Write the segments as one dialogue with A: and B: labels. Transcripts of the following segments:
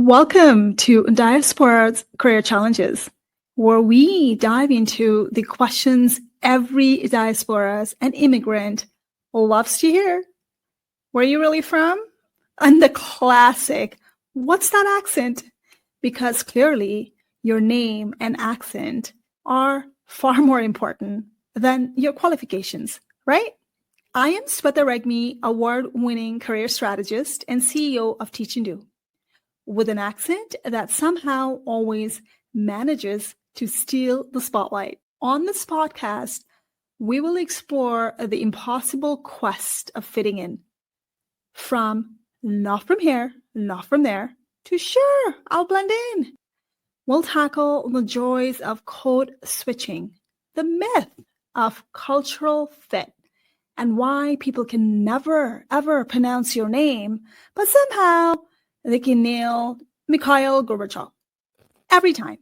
A: Welcome to Diaspora Career Challenges, where we dive into the questions every diaspora and immigrant loves to hear. Where are you really from? And the classic, what's that accent? Because clearly your name and accent are far more important than your qualifications, right? I am Sweta Regmi, award-winning career strategist and CEO of Teach and Do, with an accent that somehow always manages to steal the spotlight. On this podcast, we will explore the impossible quest of fitting in. From not from here, not from there, to sure, I'll blend in. We'll tackle the joys of code switching, the myth of cultural fit, and why people can never, ever pronounce your name, but somehow they can nail Mikhail Gorbachev every time.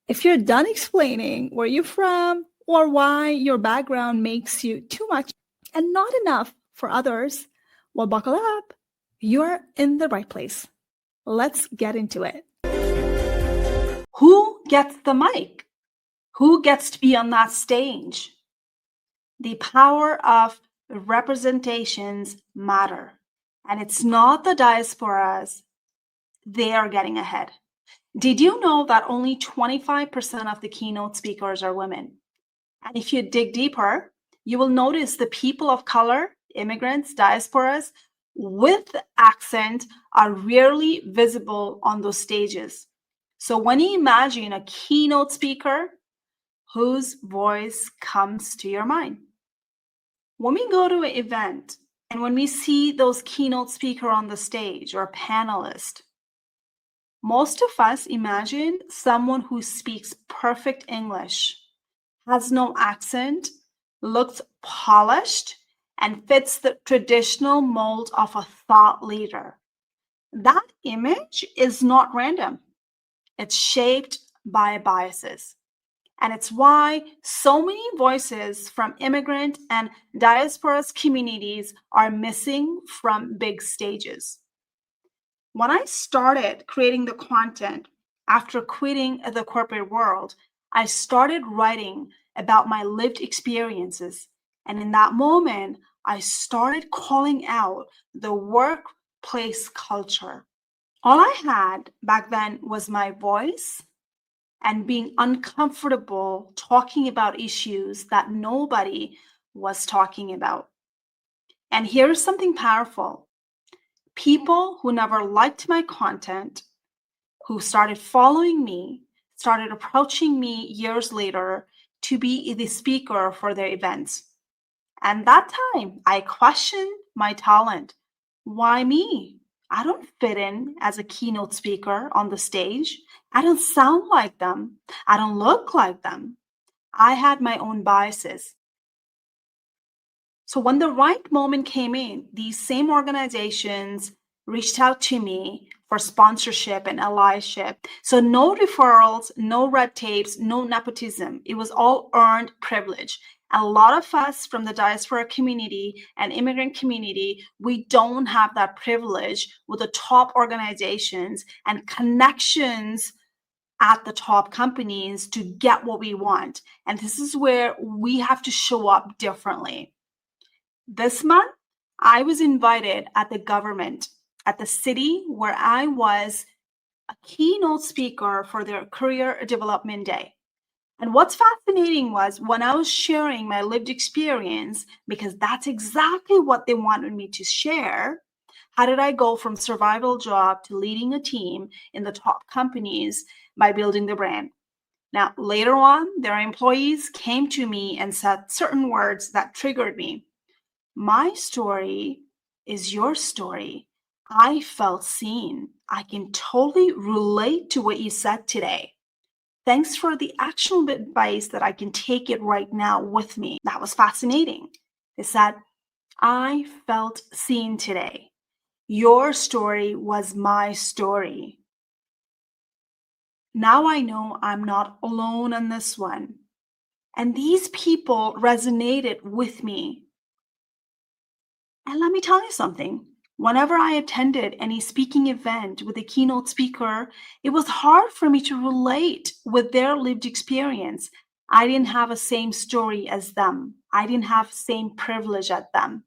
A: If you're done explaining where you're from or why your background makes you too much and not enough for others, well, buckle up. You're in the right place. Let's get into it.
B: Who gets the mic? Who gets to be on that stage? The power of representations matter. And it's not the diasporas, they are getting ahead. Did you know that only 25% of the keynote speakers are women? And if you dig deeper, you will notice the people of color, immigrants, diasporas, with accent are rarely visible on those stages. So when you imagine a keynote speaker, whose voice comes to your mind? When we go to an event, and when we see those keynote speaker on the stage or panelist, most of us imagine someone who speaks perfect English, has no accent, looks polished, and fits the traditional mold of a thought leader. That image is not random. It's shaped by biases. And it's why so many voices from immigrant and diaspora communities are missing from big stages. When I started creating the content after quitting the corporate world, I started writing about my lived experiences. And in that moment, I started calling out the workplace culture. All I had back then was my voice and being uncomfortable talking about issues that nobody was talking about. And here's something powerful. People who never liked my content, who started following me, started approaching me years later to be the speaker for their events. And that time, I questioned my talent. Why me? I don't fit in as a keynote speaker on the stage. I don't sound like them. I don't look like them. I had my own biases. So when the right moment came in, these same organizations reached out to me for sponsorship and allyship. So no referrals, no red tapes, no nepotism. It was all earned privilege. And a lot of us from the diaspora community and immigrant community, we don't have that privilege with the top organizations and connections at the top companies to get what we want. And this is where we have to show up differently. This month, I was invited at the government, at the city where I was a keynote speaker for their career development day. And what's fascinating was when I was sharing my lived experience, because that's exactly what they wanted me to share. How did I go from survival job to leading a team in the top companies by building the brand? Now, later on, their employees came to me and said certain words that triggered me. My story is your story. I felt seen. I can totally relate to what you said today. Thanks for the actionable advice that I can take it right now with me. That was fascinating. They said, I felt seen today. Your story was my story. Now I know I'm not alone on this one. And these people resonated with me. And let me tell you something. Whenever I attended any speaking event with a keynote speaker, it was hard for me to relate with their lived experience. I didn't have the same story as them. I didn't have the same privilege as them.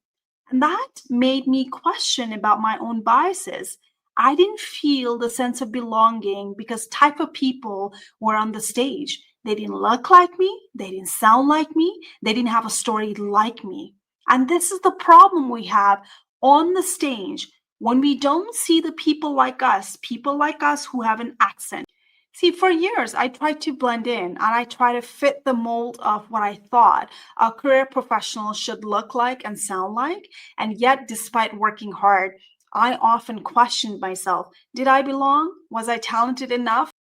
B: And that made me question about my own biases. I didn't feel the sense of belonging because type of people were on the stage. They didn't look like me, they didn't sound like me, they didn't have a story like me. And this is the problem we have on the stage when we don't see the people like us who have an accent. See, for years, I tried to blend in and I tried to fit the mold of what I thought a career professional should look like and sound like. And yet, despite working hard, I often questioned myself. Did I belong? Was I talented enough?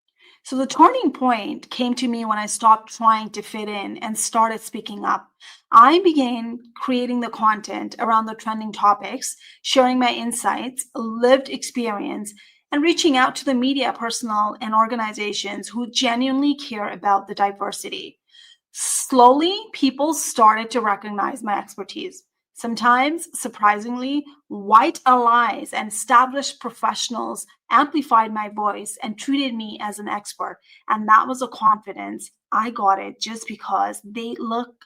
B: So the turning point came to me when I stopped trying to fit in and started speaking up. I began creating the content around the trending topics, sharing my insights, lived experience, and reaching out to the media personnel and organizations who genuinely care about the diversity. Slowly, people started to recognize my expertise. Sometimes, surprisingly, white allies and established professionals amplified my voice and treated me as an expert. And that was a confidence. I got it just because they look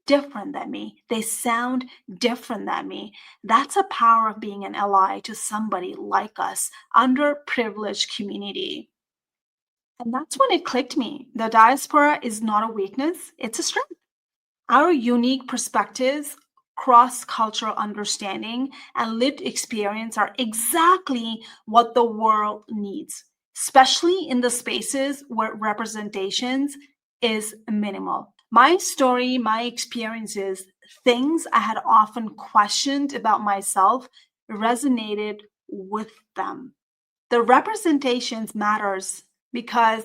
B: different than me. They sound different than me. That's a power of being an ally to somebody like us, underprivileged community. And that's when it clicked me. The diaspora is not a weakness, it's a strength. Our unique perspectives, cross cultural understanding, and lived experience are exactly what the world needs, especially in the spaces where representations is minimal. My story, my experiences, things I had often questioned about myself resonated with them. The representations matters because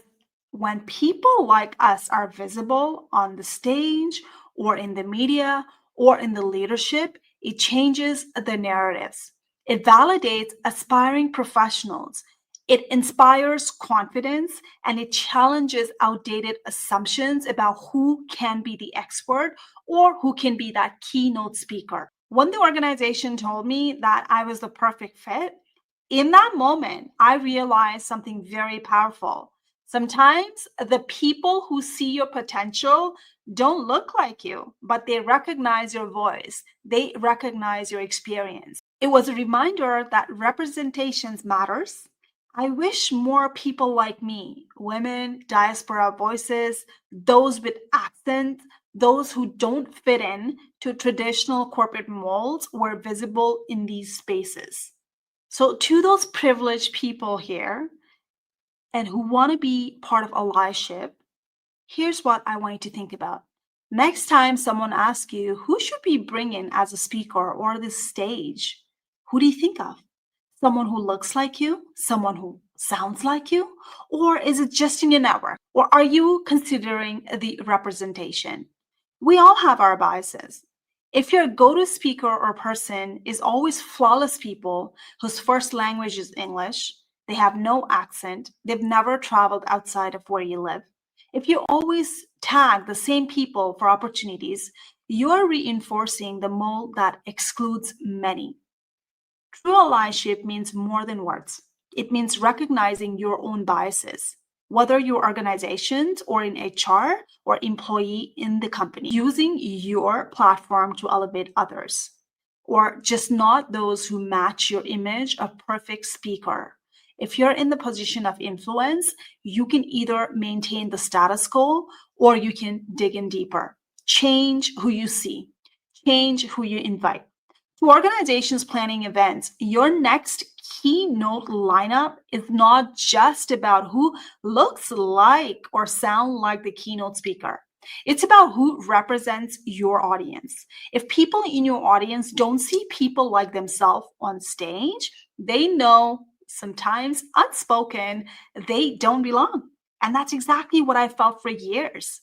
B: when people like us are visible on the stage or in the media or in the leadership, it changes the narratives. It validates aspiring professionals. It inspires confidence and it challenges outdated assumptions about who can be the expert or who can be that keynote speaker. When the organization told me that I was the perfect fit, in that moment, I realized something very powerful. Sometimes the people who see your potential don't look like you, but they recognize your voice. They recognize your experience. It was a reminder that representations matters. I wish more people like me, women, diaspora voices, those with accents, those who don't fit in to traditional corporate molds were visible in these spaces. So, to those privileged people here and who want to be part of allyship, here's what I want you to think about. Next time someone asks you, who should we bring in as a speaker or this stage? Who do you think of? Someone who looks like you? Someone who sounds like you? Or is it just in your network? Or are you considering the representation? We all have our biases. If your go-to speaker or person is always flawless people whose first language is English, they have no accent, they've never traveled outside of where you live, if you always tag the same people for opportunities, you are reinforcing the mold that excludes many. True allyship means more than words. It means recognizing your own biases, whether you're organizations or in HR or employee in the company, using your platform to elevate others, or just not those who match your image of perfect speaker. If you're in the position of influence, you can either maintain the status quo or you can dig in deeper. Change who you see, change who you invite. To organizations planning events, your next keynote lineup is not just about who looks like or sound like the keynote speaker. It's about who represents your audience. If people in your audience don't see people like themselves on stage, they know, sometimes unspoken, they don't belong. And that's exactly what I felt for years.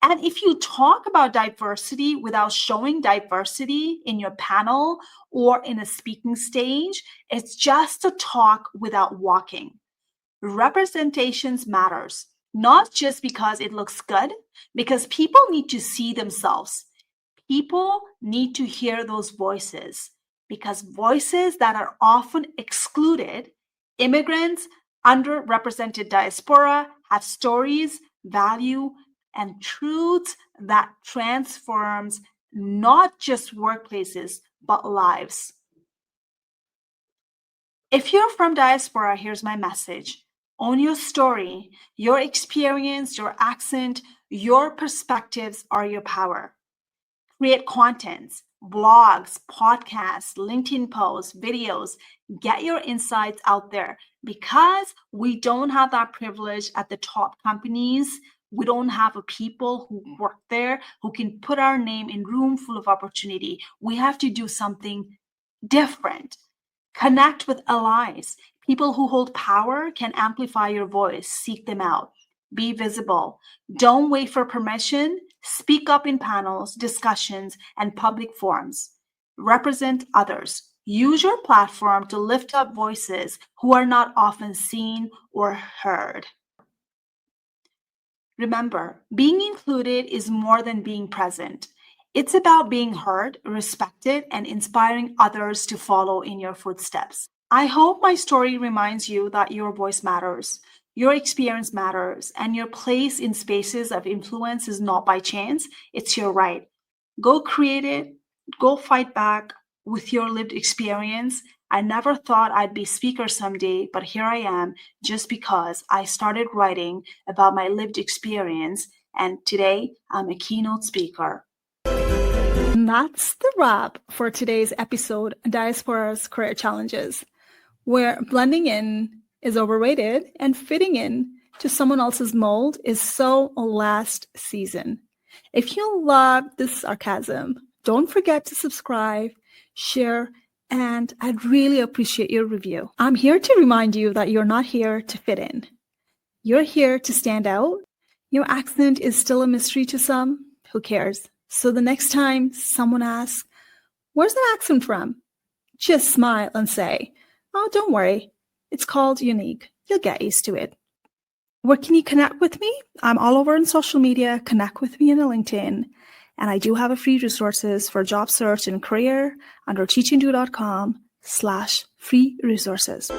B: And if you talk about diversity without showing diversity in your panel or in a speaking stage, it's just a talk without walking. Representations matters, not just because it looks good, because people need to see themselves. People need to hear those voices because voices that are often excluded, immigrants, underrepresented diaspora, have stories, value, and truths that transforms not just workplaces, but lives. If you're from diaspora, here's my message. Own your story, your experience, your accent, your perspectives are your power. Create contents, blogs, podcasts, LinkedIn posts, videos. Get your insights out there because we don't have that privilege at the top companies. We don't have a people who work there who can put our name in room full of opportunity. We have to do something different. Connect with allies. People who hold power can amplify your voice. Seek them out. Be visible. Don't wait for permission. Speak up in panels, discussions, and public forums. Represent others. Use your platform to lift up voices who are not often seen or heard. Remember, being included is more than being present. It's about being heard, respected, and inspiring others to follow in your footsteps. I hope my story reminds you that your voice matters, your experience matters, and your place in spaces of influence is not by chance, it's your right. Go create it, go fight back with your lived experience. I never thought I'd be speaker someday, but here I am just because I started writing about my lived experience, and today I'm a keynote speaker.
A: And that's the wrap for today's episode, Diaspora's Career Challenges, where blending in is overrated and fitting in to someone else's mold is so last season. If you love this sarcasm, don't forget to subscribe, share, and I'd really appreciate your review. I'm here to remind you that you're not here to fit in. You're here to stand out. Your accent is still a mystery to some. Who cares? So the next time someone asks, "Where's that accent from?" just smile and say, "Oh, don't worry. It's called unique. You'll get used to it." Where can you connect with me? I'm all over on social media. Connect with me on LinkedIn. And I do have a free resources for job search and career under teachingdo.com/free resources.